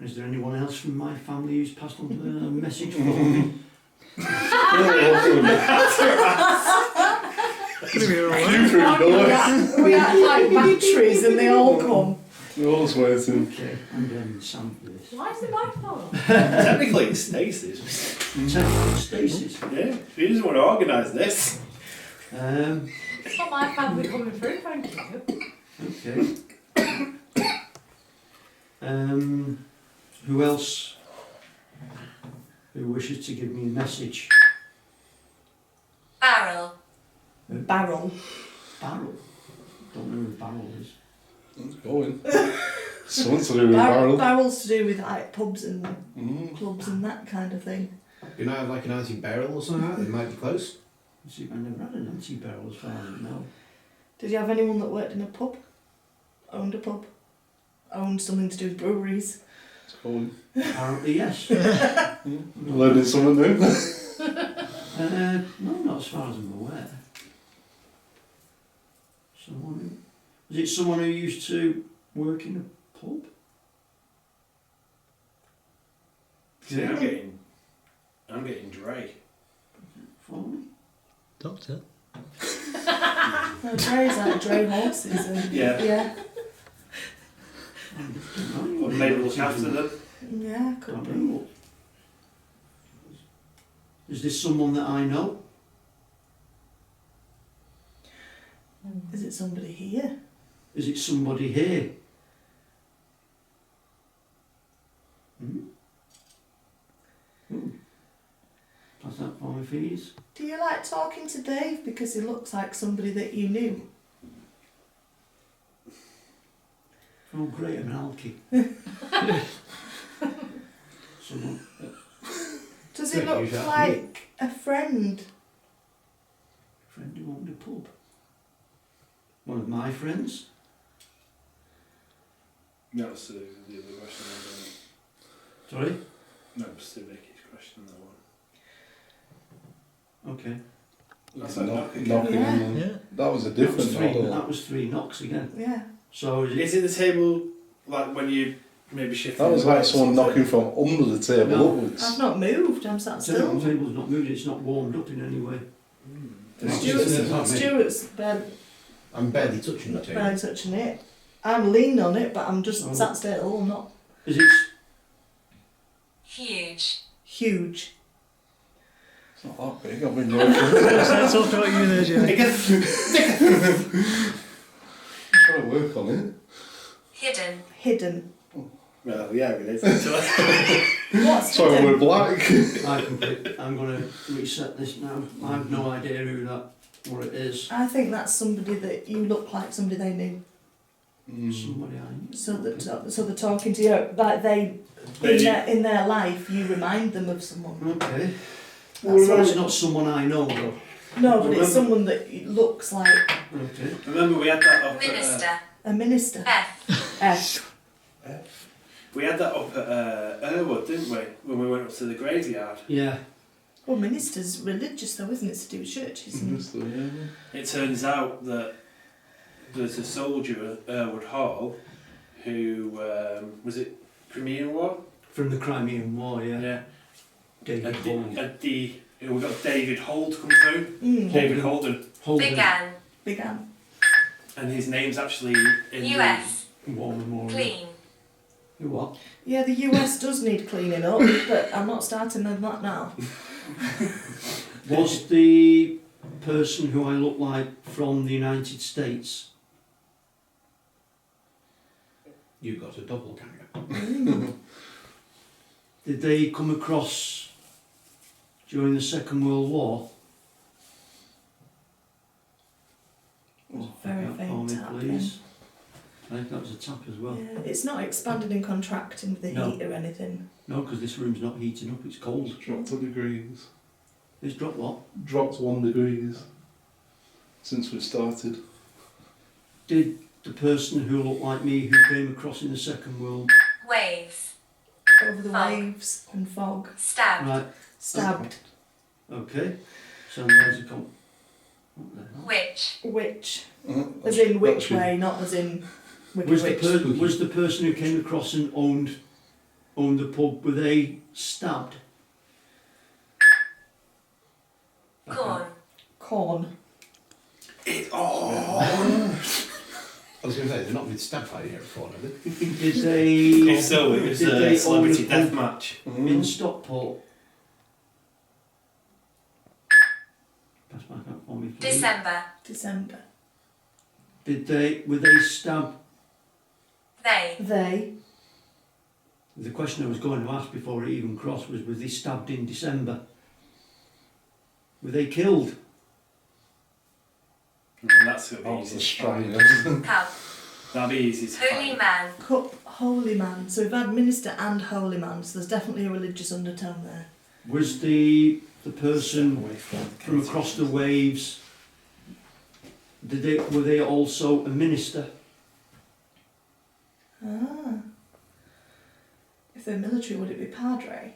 Is there anyone else from my family who's passed on a message for me? We act like batteries and they all come. We're all just waiting. Okay, I'm going to Sam for this. Why is the mic on? Technically, it's Stacey's. Technical stasis. Yeah, she doesn't want to organise this. It's not my family coming through, thank you. Okay. Who else who wishes to give me a message? Barrel. Barrel. Barrel. Don't know who Barrel is. It's going. Something to do with barrel. Barrel's to do with like pubs and clubs and that kind of thing. You might have like an anti-barrel or something like that. It might be close. See, I never had an anti-barrel as far as I know. Did you have anyone that worked in a pub? Owned a pub? Owned something to do with breweries? It's going. Apparently, yes. Learning something new. No, not as far as I'm aware. Was it someone who used to work in a pub? See, I'm getting Dre. For me? Doctor? No, Dre's like Dre horses and Yeah. Or maybe look after them. Yeah, could Can't be. remember. Is this someone that I know? Is it somebody here? Is it somebody here? Pass that for me, please. Do you like talking to Dave because he looks like somebody that you knew? Oh, great, I'm an alky. Someone. Does he Don't look use that. like a friend? Friend who owned a pub. One of my friends. That was the other question. Sorry? No, it was Vicky's question, that one. Okay. That's Knock- like knocking. knocking Yeah. on the- Yeah. That was a That was different three. model. That was 3 knocks again. Yeah. So is it? Is it the table, like when you maybe shift That was the like weight, someone something? knocking from under the table No. upwards. I've not moved, I'm sat The table still. table's not moving. It's not warmed up in any way. Stuart's I'm barely touching the table. barely touching it. I'm leaning on it, but I'm just Oh. sat still, I'm not Is it? Huge. huge. It's not that big. I've been joking. Let's talk about you there, Jimmy. Trying to work on it. Hidden. Hidden. Well, yeah, it is. What's So hidden? we're black. I'm going to reset this now. I have no idea what it is. I think that's somebody that you look like somebody they knew. Somebody I. So they're talking to you like they in their life you remind them of someone. Okay. That's Well, it's what- not someone I know though. No, but Remember- it's someone that looks like Okay. Remember we had that up Minister. a minister. F. F. we had that up at Irwood, didn't we? When we went up to the graveyard. Yeah. Well, minister's religious though, isn't it? To do with churches and It turns out that there's a soldier at Irwood Hall who, was it Crimean War? From the Crimean War, yeah. Yeah. David And Hold. we got David Holt come through. David Holden. Holden. Began. began. And his name's actually in US. War Memorial. Clean. Who what? Yeah, the US does need cleaning up, but I'm not starting on that now. Was the person who I look like from the United States? You got a doppelganger. Did they come across during the Second World War? Very That faint for me, tap, please. I think that was a tap as well. Yeah, it's not expanding and contracting with the No. heat or anything. No, because this room's not heating up, it's cold. It's dropped 2 degrees. It's dropped what? Dropped 1 degrees since we started. Did the person who looked like me who came across in the Second World... Waves. Over the Fog. waves and fog. Stabbed. Right, Stabbed. okay. So there's a... What the hell? Which. Which? As in which way, not as in wicked Was the, witch. was the person who came across and owned the pub, were they stabbed? Corn. Corn. I was going to say, they're not been stabbed by here before, have they? Did they... If so, it was did a they celebrity own the death pub match. in Stockport? Pass back up for me, please. December. December. Were they stabbed? They. They. The question I was going to ask before it even crossed was they stabbed in December? Were they killed? And that's going to That be was easy a to strong find. Cub. That'll be easy to Holy find. man. Holy man. So we've had minister and holy man, so there's definitely a religious undertone there. Was the person Away from across the waves, were they also a minister? Ah. If they're military, would it be padre?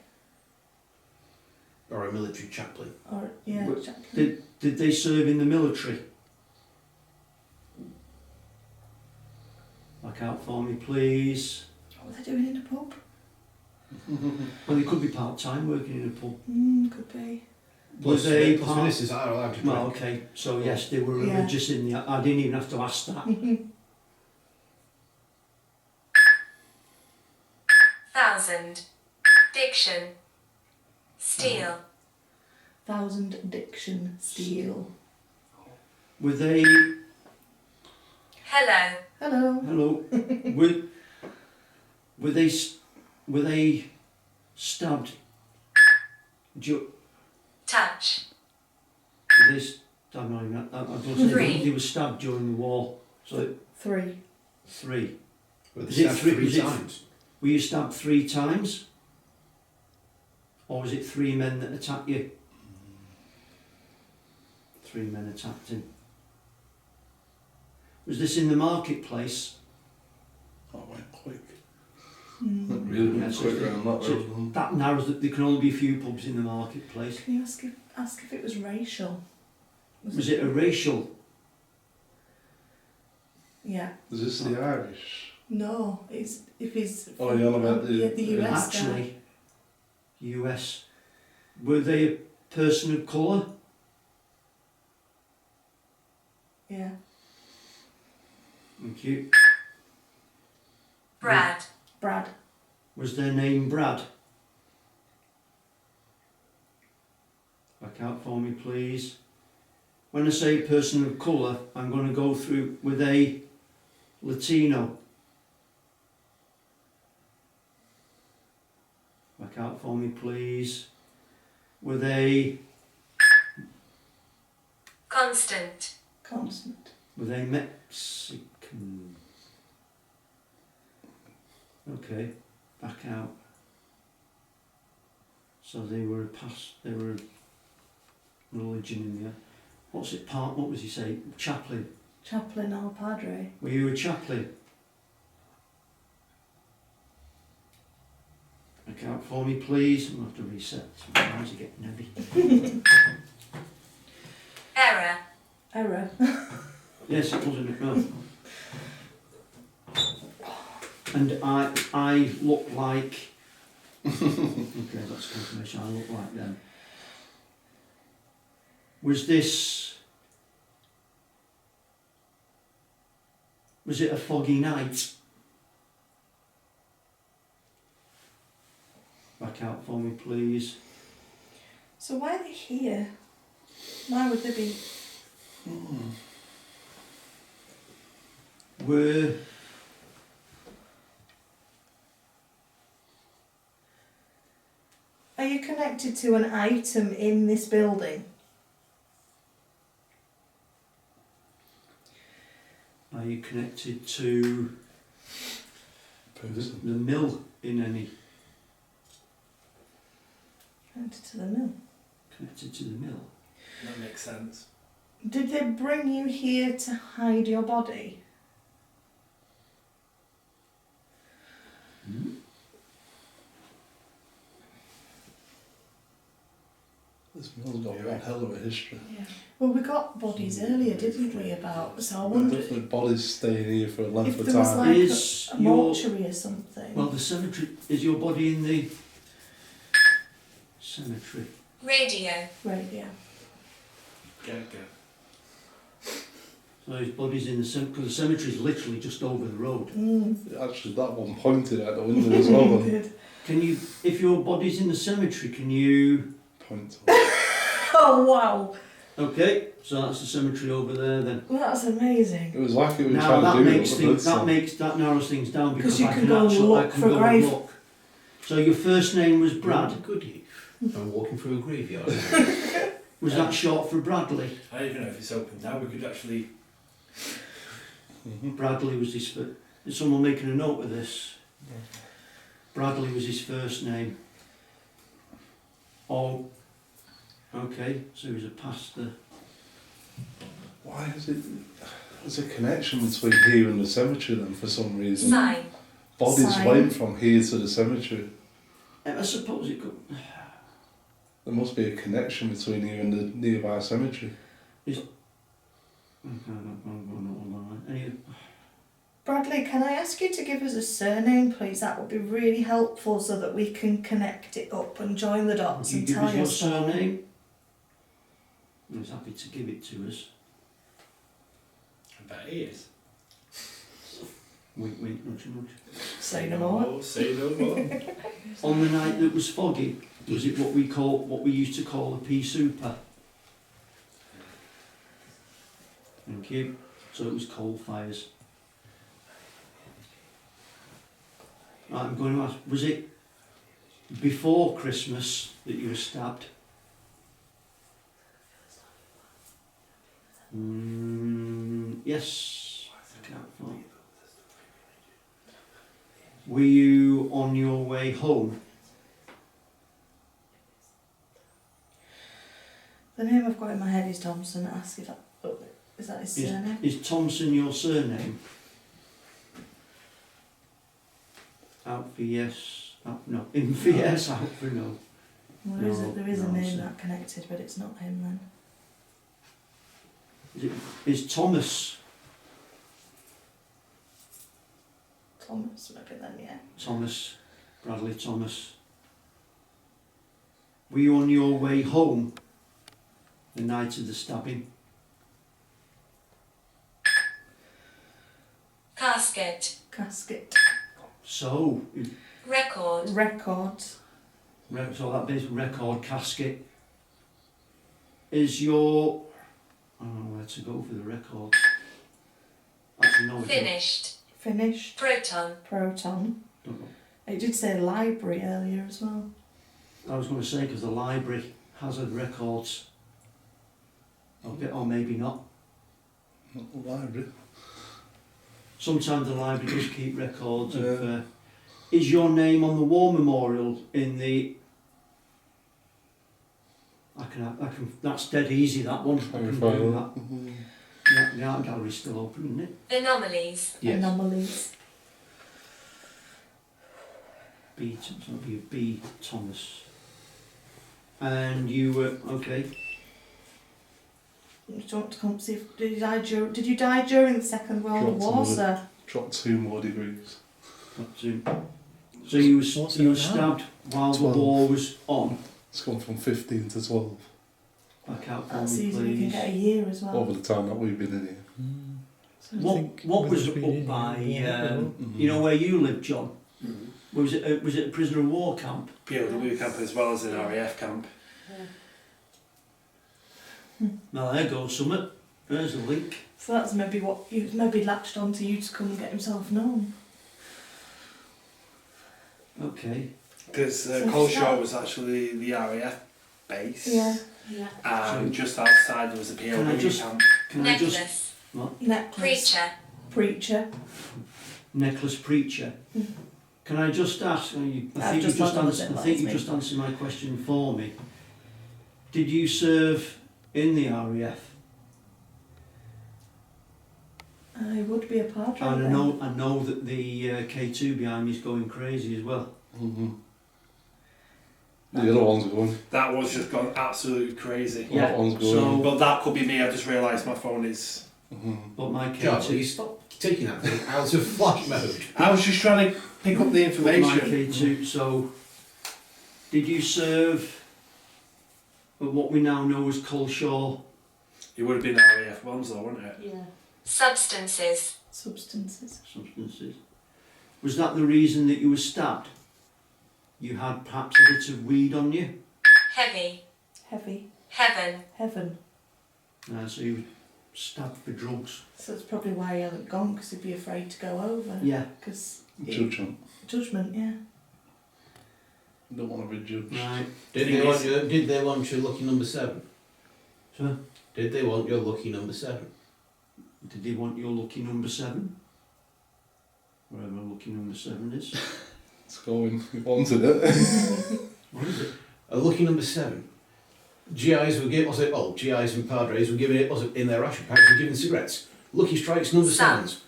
Or a military chaplain. Or, yeah, Would- chaplain. Did they serve in the military? Back out for me, please. What were they doing in a pub? Well, they could be part-time working in a pub. Could be. Was they Plus part... ministers are allowed to drink. Well, okay, so yes, they were Yeah. religious in the... I didn't even have to ask that. 1000. Diction. Steel. 1000 diction steel. Were they... Hello. Hello. Hello. were they stabbed... Touch. Were they stabbed... No, I was going to say Three. they were stabbed during the war. So 3. 3. Were they Is it stabbed three- three is it- times? Were you stabbed 3 times? Or was it 3 men that attacked you? 3 men attacked him. Was this in the marketplace? That went quick. Mm. That really Yeah, went so quick it's- around that so road. that narrows that there can only be a few pubs in the marketplace. Can you ask if it was racial? Was it a racial? Yeah. Is this the Irish? No, it's if he's. Oh, you're on about the US guy. Actually, US. Were they a person of colour? Yeah. Thank you. Brad, Brad. Was their name Brad? Back out for me, please. When I say person of colour, I'm going to go through, were they Latino? Back out for me, please. Were they Constant, Constant. Mexican? Okay, back out. So they were they were a religion in there. What's it? What was he saying? Chaplain. Chaplain or padre. Were you a chaplain? Back out for me, please. I'm going to have to reset. My eyes are getting heavy. error, Error. Yes, it wasn't it? No. And I look like. Okay, that's confirmation. I look like them. Was it a foggy night? Back out for me, please. So why are they here? Why would they be? Were Are you connected to an item in this building? Are you connected to Person. the mill in any? Connected to the mill. Connected to the mill? That makes sense. Did they bring you here to hide your body? Hmm? This mill's got one hell of a history. Yeah. Well, we got bodies earlier, didn't we? About so I But wonder the body's staying here for a length if of there was time. like Is a your- mortuary or something. Well, the cemetery, is your body in the cemetery? radio, Right, yeah. Go. So his body's in the cemetery, because the cemetery's literally just over the road. Actually, that one pointed out the window as well. Then. Good. Can you, if your body's in the cemetery, can you... Point. Oh wow, Okay, so that's the cemetery over there then. well, that's amazing. It was like it was Now trying to do makes it. things, that narrows things down because Because you I can can go and actually, look I can for a go and grave. look. So your first name was Brad. Good youth. I'm walking through a graveyard. Was that short for Bradley? I don't even know if it's open now. We could actually. Bradley was his first. Is someone making a note of this? Bradley was his first name. Oh, okay, so he was a pastor. Why is it? There's a connection between here and the cemetery then for some reason. sign, Bodies Sign. went from here to the cemetery. I suppose it could. There must be a connection between here and the nearby cemetery. Any, Bradley, can I ask you to give us a surname, please? That would be really helpful so that we can connect it up and join the dots you and give tell us your your story. surname? He's happy to give it to us. I bet he is. Wink, wink, nudge, nudge. Say no more. Oh, say no more. On the night that was foggy, was it what we used to call a pea super? Thank you. So it was coal fires. Right, I'm going to ask, was it before Christmas that you were stabbed? Yes. Were you on your way home? The name I've got in my head is Thompson. Ask if that. Oh, is Is that his surname? Is Thompson your surname? Out for yes. No. In for yes, out for no. Well, there is a name that connected, but it's not him then. Is Thomas? Thomas, maybe then, yeah. Thomas. Bradley Thomas. Were you on your way home the night of the stabbing? Casket. Casket. So, Record. Record. so that base record casket is your. I don't know where to go for the record. Actually, no. Finished. Finished. Proton. Proton. Don't know. It did say library earlier as well. I was going to say because the library has had records. Okay, or maybe not. Not the library. Sometimes the library does keep records of. Is your name on the war memorial in the? I can. That's dead easy. That one. I can do that. Yeah, the art gallery's still open, isn't it? Anomalies. Yes. Anomalies. B. So it'll be a B. Thomas. And you were okay. Do you want to come see if did you die during the Second World War, sir? Dropped 2 more degrees. Got to. So you What's were it now? stabbed while 12. the war was on. It's gone from 15 to 12 Back out for That's me, easy, we can please. get a year as well. over the time that we've been in here. What was up by you know where you live, John? Was it a prisoner of war camp? POW camp as well as an RAF camp. Now there goes summit. There's a link. So that's maybe what you maybe latched on to you to come and get himself known. Okay. Because So Coleshaw that- was actually the RAF base. Yeah. Yeah. And just outside there was a POW camp. Can I just Necklace. Necklace. Preacher. Preacher. necklace preacher? Can I just ask? I think I've you just just done answered. it, I think you like just answered my question for me. Did you serve in the RAF? I would be a padre. And then. I know that the K2 behind me is going crazy as well. The other one's going. That was just gone absolutely crazy. Yeah, That one's going. so- But that could be me, I just realised my phone is... But my God, will you K2, stop taking that thing out of flight mode? I was just trying to pick up the but my information. K2. So, did you serve at what we now know as Coleshaw? It would have been RAF ones though, wouldn't it? Yeah. Substances. Substances. Substances. Was that the reason that you were stabbed? You had perhaps a bit of weed on you? Heavy. Heavy. Heaven. Heaven. So you were stabbed for drugs? So that's probably why he hasn't gone, because he'd be afraid to go over. Yeah. Because Judgment. judgment, yeah. Don't want to be judged. Right. Did they want your lucky number 7? So, Did they want your lucky number 7? did he want your lucky number 7? Whatever lucky number 7 is. It's going. He wanted it. What is it? A lucky number 7. GIs were giving, GIs and Padres were giving it, in their ration packs, were giving cigarettes. Lucky strikes number Sam. 7s.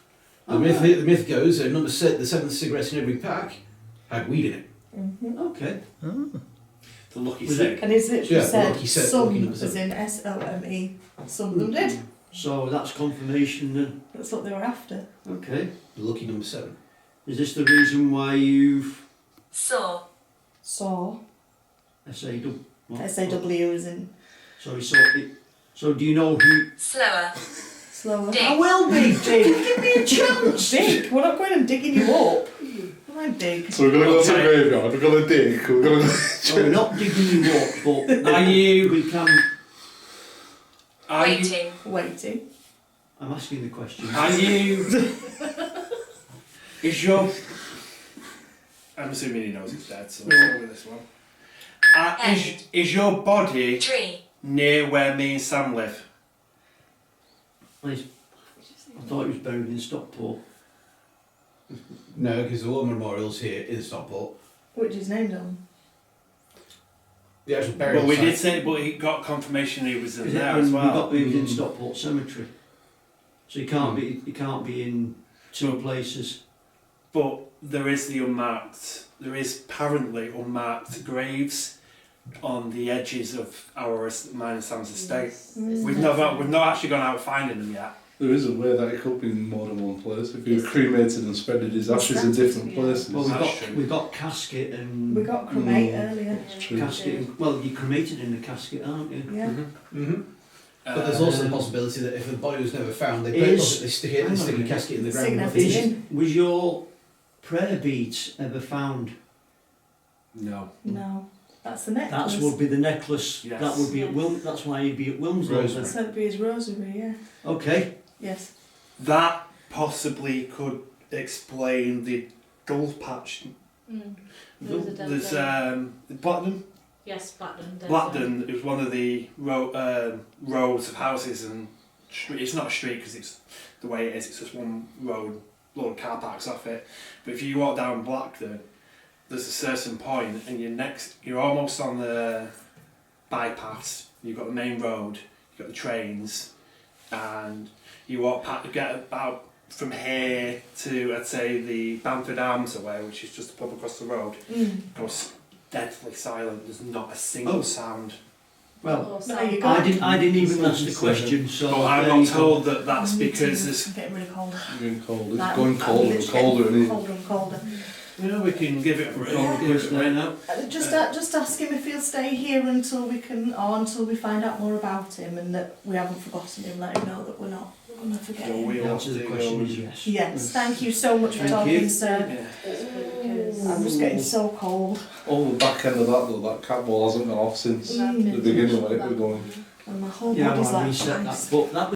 The myth goes that the 7th cigarette in every pack had weed in it. Okay. The lucky Was six. And it's literally Yeah, said lucky set, some, lucky number as seven. in S-O-M-E. Some of them did. So that's confirmation then. That's what they were after. Okay. The lucky number 7. Is this the reason why you've Saw. Saw. S-A-W? what? S-A-W is in Sorry, so do you know who... Slower. slower. Dig. I will be, Dig. Give me a chance. Dig. We're not going and digging you up. Come on, Dig. So we're going to go to the graveyard, we're going to dig, we're going to go... Well, we're not digging you up, but... Are you- We can... Are you... Waiting. Waiting. I'm asking the question. Are you... Is your... I'm assuming he knows he's dead, so we'll go with this one. Is your body Tree. near where me and Sam live? Please. I thought he was buried in Stockport. No, because the war memorial's here in Stockport. Which is named on. The actual burial But we site. did say, but he got confirmation he was in Is there it? as We well. got moved in Stockport Cemetery. So you can't be in two places. But there is apparently unmarked graves on the edges of our mine and Sam's estate. We've not actually gone out finding them yet. There is a way that it could be in more than one place. If you cremated and spreaded his ashes in different places. Well, That's true. we've got casket and We got cremate earlier. casket. Well, you're cremated in the casket, aren't you? Yeah. Mm-hmm. But there's also the possibility that if the body was never found, they stick hang on a a minute. casket in the Stick ground. an in. Was your prayer beads ever found? No. No, that's the necklace. That would be the necklace. Yes. That would be at Yes. That's why he'd be at Wilmslow. Rosary. So it'd be his rosary, yeah. Okay. Yes. That possibly could explain the dull patch. There was a dead There's zone. Blackden. Yes, Blackden. dead Blackden is one of the rows of houses, and it's not a street because it's the way it is. It's just one road, load of car parks off it. But if you walk down Blackden, there's a certain point, and you're almost on the bypass. You've got the main road, you've got the trains, and you get about from here to, I'd say, the Bamford Arms away, which is just a pub across the road. Goes deadly silent. There's not a single sound. Well, zone. No, you I got didn't even ask the question. So But I'm there not you go. told that that's Me because too. there's. I'm getting really cold. It's going colder. Like, It's going I'm colder and literally colder, getting isn't it? colder and colder. We can give it a Call the person there now. Just ask him if he'll stay here until we find out more about him and that we haven't forgotten him. Let him know that we're not going to forget him. The answer to the question is yes. Yes, thank you so much for Thank talking, you. sir. Yeah. I'm just getting so cold. On the back end of that though, that cat ball hasn't been off since Mm. the beginning when it was going. And my whole Yeah, body's well, I like reset that. ice. But that